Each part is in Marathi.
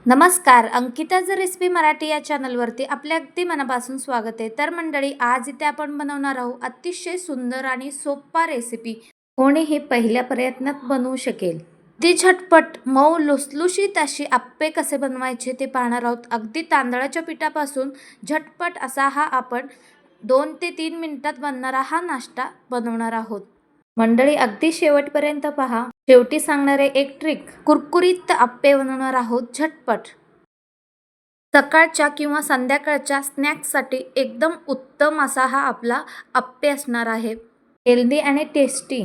नमस्कार, अंकिताज रेसिपी मराठी या चॅनलवरती आपल्या अगदी मनापासून स्वागत आहे. तर मंडळी, आज इथे आपण बनवणार आहोत अतिशय सुंदर आणि सोपा रेसिपी. कोणीही पहिल्या प्रयत्नात बनवू शकेल. ती झटपट मऊ लुसलुशीत अशी आप्पे कसे बनवायचे ते पाहणार आहोत. अगदी तांदळाच्या पिठापासून झटपट असा हा आपण 2 ते 3 मिनिटात बनणारा हा नाश्ता बनवणार आहोत. मंडळी, अगदी शेवटपर्यंत पहा. शेवटी सांगणारे एक ट्रिक. कुरकुरीत आप्पे बनवणार आहोत झटपट. सकाळच्या किंवा संध्याकाळच्या स्नॅक्ससाठी एकदम उत्तम असा हा आपला आप्पे असणार आहे. हेल्दी आणि टेस्टी.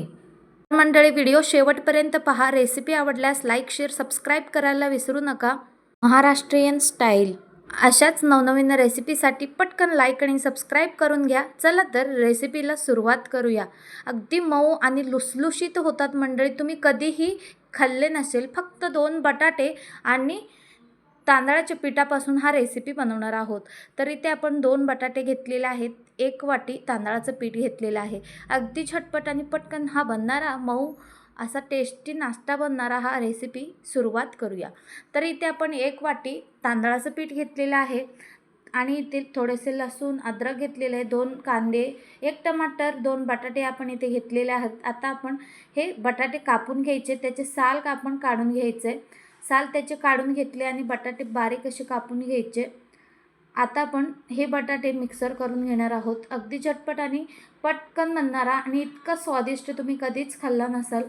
मंडळी, व्हिडिओ शेवटपर्यंत पहा. रेसिपी आवडल्यास लाईक, शेअर, सबस्क्राईब करायला विसरू नका. महाराष्ट्रीयन स्टाईल अशाच नवनवीन रेसिपीसाठी पटकन लाईक आणि सबस्क्राईब करून घ्या. चला तर रेसिपीला सुरुवात करूया. अगदी मऊ आणि लुसलुशीत होतात मंडळी. तुम्ही कधीही खाल्ले नसेल. फक्त 2 बटाटे आणि तांदळाच्या पिठापासून हा रेसिपी बनवणार आहोत. तर इथे आपण 2 बटाटे घेतलेले आहेत, 1 वाटी तांदळाचं पीठ घेतलेलं आहे. अगदी झटपट आणि पटकन हा बनणारा मऊ असा टेस्टी नाश्ता बनणारा हा रेसिपी सुरुवात करूया. तर इथे आपण 1 वाटी तांदळाचं पीठ घेतलेलं आहे आणि इथे थोडेसे लसूण, अद्रक घेतलेले आहे, 2 कांदे, 1 टमाटर, 2 बटाटे आपण इथे घेतलेले आहेत. आता आपण हे बटाटे कापून घ्यायचे, त्याचे साल आपण काढून घ्यायचे. साल त्याचे काढून घेतले आणि बटाटे बारीक असे कापून घ्यायचे. आता आपण हे बटाटे मिक्सर करून घेणार आहोत. अगदी झटपट आणि पटकन बनणारा आणि इतका स्वादिष्ट तुम्ही कधीच खाल्ला नसाल.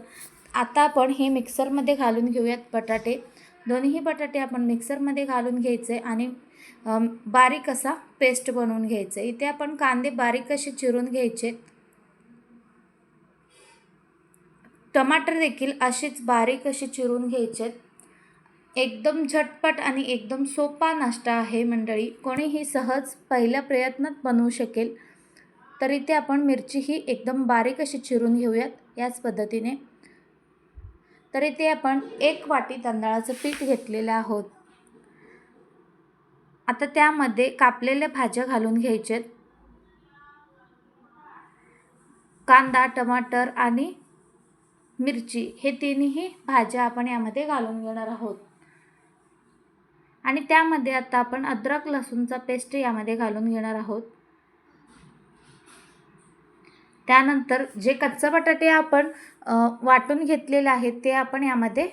आता आपण हे मिक्सरमध्ये घालून घेऊयात बटाटे. दोन्हीही बटाटे आपण मिक्सरमध्ये घालून घ्यायचे आणि बारीक असा पेस्ट बनवून घ्यायचे. इथे आपण कांदे बारीक असे चिरून घ्यायचे. टमाटर देखील असेच बारीक असे चिरून घ्यायचे. एकदम झटपट आणि एकदम सोपा नाश्ता आहे मंडळी. कोणीही सहज पहिल्या प्रयत्नात बनवू शकेल. तर इथे आपण मिरचीही एकदम बारीक अशी चिरून घेऊयात याच पद्धतीने. तर इथे आपण 1 वाटी तांदळाचं पीठ घेतलेलं आहोत. आता त्यामध्ये कापलेल्या भाज्या घालून घ्यायचेत. कांदा, टमाटर आणि मिरची हे तिन्ही भाज्या आपण यामध्ये घालून घेणार आहोत. आणि त्यामध्ये आता आपण अद्रक लसूणचा पेस्ट यामध्ये घालून घेणार आहोत. त्यानंतर जे कच्चे बटाटे आपण वाटून घेतलेले आहेत ते आपण यामध्ये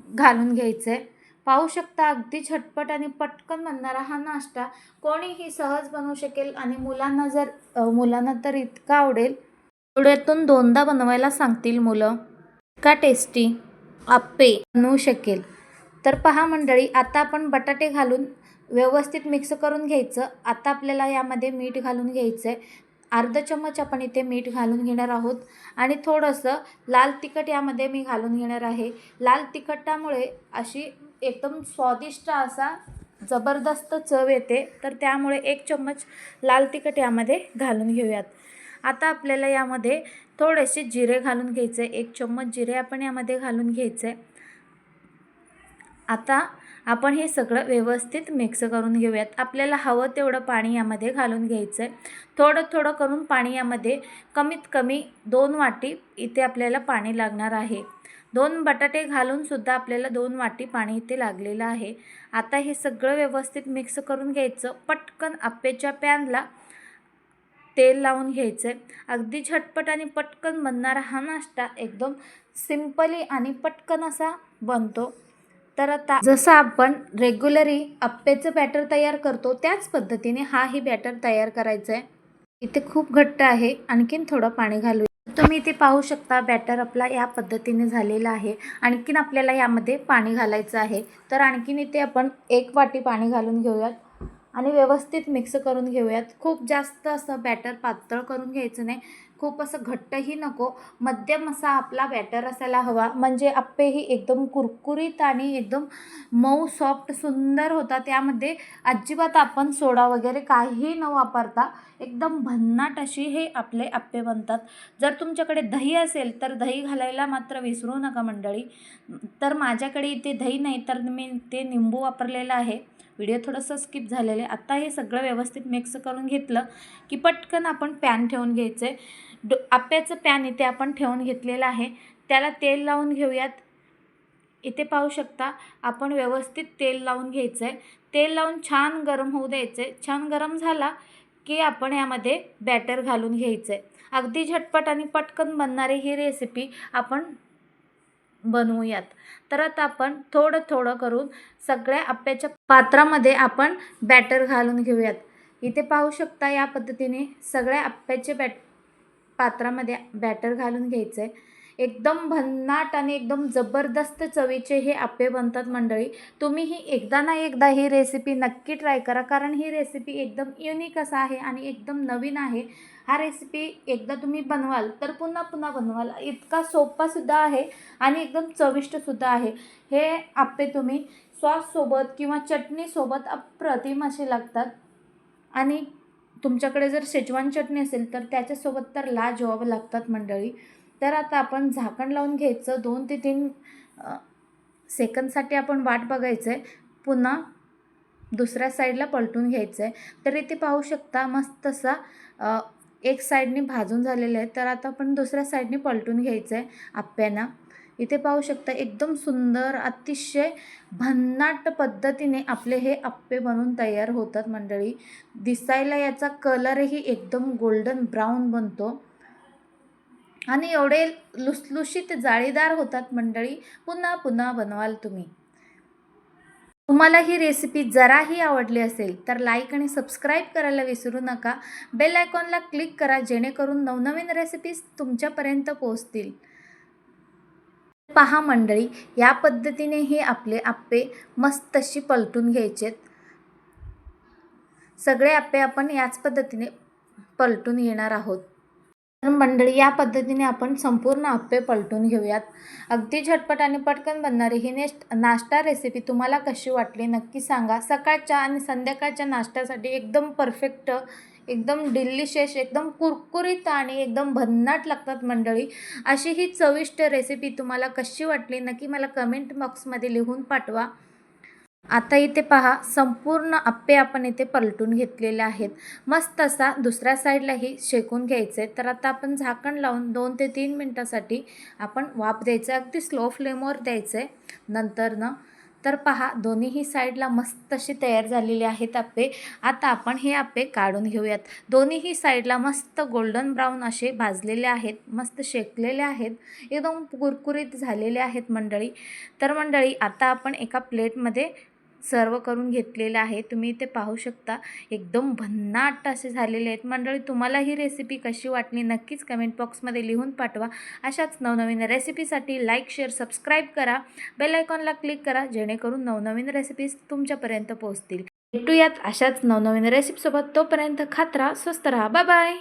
घालून घ्यायचे. पाहू शकता, अगदी झटपट आणि पटकन बनणारा हा नाश्ता कोणीही सहज बनवू शकेल आणि मुलांना तर इतका आवडेल. आठवड्यातून 2दा बनवायला सांगतील मुलं. इतका टेस्टी आप्पे बनवू शकेल. तर पहा मंडळी, आता आपण बटाटे घालून व्यवस्थित मिक्स करून घ्यायचं. आता आपल्याला यामध्ये मीठ घालून घ्यायचं आहे. अर्धा चम्मच आपण इथे मीठ घालून घेणार आहोत आणि थोडंसं लाल तिखट यामध्ये मी घालून घेणार आहे. लाल तिखटामुळे अशी एकदम स्वादिष्ट असा जबरदस्त चव येते. तर त्यामुळे 1 चम्मच लाल तिखट यामध्ये घालून घेऊयात. आता आपल्याला यामध्ये थोडेसे जिरे घालून घ्यायचे. 1 चम्मच जिरे आपण यामध्ये घालून घ्यायचे. आता आपण हे सगळं व्यवस्थित मिक्स करून घेऊयात. आपल्याला हवं तेवढं पाणी यामध्ये घालून घ्यायचं आहे. थोडं थोडं करून पाणी यामध्ये कमीत कमी 2 वाटी इथे आपल्याला पाणी लागणार आहे. 2 बटाटे घालून सुद्धा आपल्याला 2 वाटी पाणी इथे लागलेलं आहे. आता हे सगळं व्यवस्थित मिक्स करून घ्यायचं. पटकन आप्पेच्या पॅनला तेल लावून घ्यायचं आहे. अगदी झटपट आणि पटकन बनणारा हा नाश्ता एकदम सिंपली आणि पटकन असा बनतो. तर आता जसं आपण रेग्युलरी आप्पेचं बॅटर तयार करतो त्याच पद्धतीने हाही बॅटर तयार करायचं आहे. इथे खूप घट्ट आहे, आणखीन थोडं पाणी घालूया. तुम्ही इथे पाहू शकता बॅटर आपला या पद्धतीने झालेला आहे. आणखीन आपल्याला यामध्ये पाणी घालायचं आहे. तर आणखीन इथे आपण 1 वाटी पाणी घालून घेऊयात आणि व्यवस्थित मिक्स करून घेऊयात. खूप जास्त असं बॅटर पातळ करून घ्यायचं नाही, खूप असं घट्टही नको. मध्यम असा आपला बॅटर असायला हवा, म्हणजे आप्पेही एकदम कुरकुरीत आणि एकदम मऊ सॉफ्ट सुंदर होतात. त्यामध्ये अजिबात आपण सोडा वगैरे काहीही न वापरता एकदम भन्नाट अशी हे आपले आप्पे बनतात. जर तुमच्याकडे दही असेल तर दही घालायला मात्र विसरू नका मंडळी. तर माझ्याकडे इथे दही नाही तर मी ते निंबू वापरलेलं आहे. व्हिडिओ थोडंसं स्किप झालेलं आहे. आता हे सगळं व्यवस्थित मिक्स करून घेतलं की पटकन आपण पॅन ठेवून घ्यायचं आहे. आप्याचं पॅन इथे आपण ठेवून घेतलेलं आहे. त्याला तेल लावून घेऊयात. इथे पाहू शकता आपण व्यवस्थित तेल लावून घ्यायचं आहे. तेल लावून छान गरम होऊ द्यायचं आहे. छान गरम झाला की आपण यामध्ये बॅटर घालून घ्यायचं आहे. अगदी झटपट आणि पटकन बनणारी ही रेसिपी आपण बनवूयात. तर आता आपण थोडं थोडं करून सगळ्या आप्याच्या पात्रामध्ये आपण बॅटर घालून घेऊयात. इथे पाहू शकता या पद्धतीने सगळ्या आप्याचे पात्रामध्ये बॅटर घालून घ्यायचं आहे. एकदम भन्नाट आणि एकदम जबरदस्त चवीचे हे आप्पे बनतात मंडळी. तुम्हीही एकदा ना एकदा ही रेसिपी नक्की ट्राय करा, कारण ही रेसिपी एकदम युनिक असं आहे आणि एकदम नवीन आहे. हा रेसिपी एकदा तुम्ही बनवाल तर पुन्हा पुन्हा बनवाल. इतका सोपासुद्धा आहे आणि एकदम चविष्टसुद्धा आहे. हे आप्पे तुम्ही सॉससोबत किंवा चटणीसोबत अप्रतिम असे लागतात. आणि तुमच्याकडे जर शेजवान चटणी असेल तर त्याच्यासोबत तर लाजवाब लागतात मंडळी. तर आता आपण झाकण लावून घ्यायचं. 2 ते 3 सेकंदसाठी आपण वाट बघायचं आहे. पुन्हा दुसऱ्या साईडला पलटून घ्यायचं आहे. तर इथे पाहू शकता मस्त असा एक साईडने भाजून झालेलं आहे. तर आता आपण दुसऱ्या साईडने पलटून घ्यायचं आहे आप्यांना. इथे पाहू शकता एकदम सुंदर अतिशय भन्नाट पद्धतीने आपले हे आप्पे बनून तयार होतात मंडळी. दिसायला याचा कलरही एकदम गोल्डन ब्राऊन बनतो आणि एवढे लुसलुशीत जाळीदार होतात मंडळी. पुन्हा पुन्हा बनवाल तुम्ही. तुम्हाला ही रेसिपी जराही आवडली असेल तर लाईक आणि सबस्क्राईब करायला विसरू नका. बेल आयकॉनला क्लिक करा जेणेकरून नवनवीन रेसिपीज तुमच्यापर्यंत पोहोचतील. पहा मंडळी, या पद्धतीने हे आपले आप्पे मस्त अशी पलटून घ्यायचेत. सगळे आप्पे आपण याच पद्धतीने पलटून घेणार आहोत. तर मंडळी या पद्धतीने आपण संपूर्ण आप्पे पलटून घेऊयात. अगदी झटपट आणि पटकन बनणारी ही नाश्ता रेसिपी तुम्हाला कशी वाटली नक्की सांगा. सकाळच्या आणि संध्याकाळच्या नाश्त्यासाठी एकदम परफेक्ट, एकदम डिलिशियस, एकदम कुरकुरीत आणि एकदम भन्नाट लागतात मंडळी. अशी ही चविष्ट रेसिपी तुम्हाला कशी वाटली नक्की मला कमेंट बॉक्समध्ये लिहून पाठवा. आता इथे पहा संपूर्ण आप्पे आपण इथे पलटून घेतलेले आहेत. मस्त असा दुसऱ्या साईडलाही शेकून घ्यायचे. तर आता आपण झाकण लावून 2 ते 3 मिनटासाठी आपण वाफ द्यायचं. अगदी स्लो फ्लेमवर द्यायचं आहे. नंतर तर पहा दोन्हीही साईडला मस्त अशी तयार झालेली आहेत आप्पे. आता आपण हे आप्पे काढून घेऊयात. दोन्हीही साईडला मस्त गोल्डन ब्राऊन असे भाजलेले आहेत, मस्त शेकलेले आहेत, एकदम कुरकुरीत झालेले आहेत मंडळी. तर मंडळी आता आपण एका प्लेटमध्ये सर्व करून घेतलेलं आहे. तुम्ही इथे पाहू शकता एकदम भन्नाट असे झालेले आहेत मंडळी. तुम्हाला ही रेसिपी कशी वाटली नक्कीच कमेंट बॉक्समध्ये लिहून पाठवा. अशाच नवनवीन रेसिपीसाठी लाईक, शेअर, सबस्क्राईब करा. बेल आयकॉनला क्लिक करा जेणेकरून नवनवीन रेसिपीज तुमच्यापर्यंत पोहोचतील. भेटूयात अशाच नवनवीन रेसिपीसोबत. तोपर्यंत खात राहा, स्वस्त राहा. Bye bye.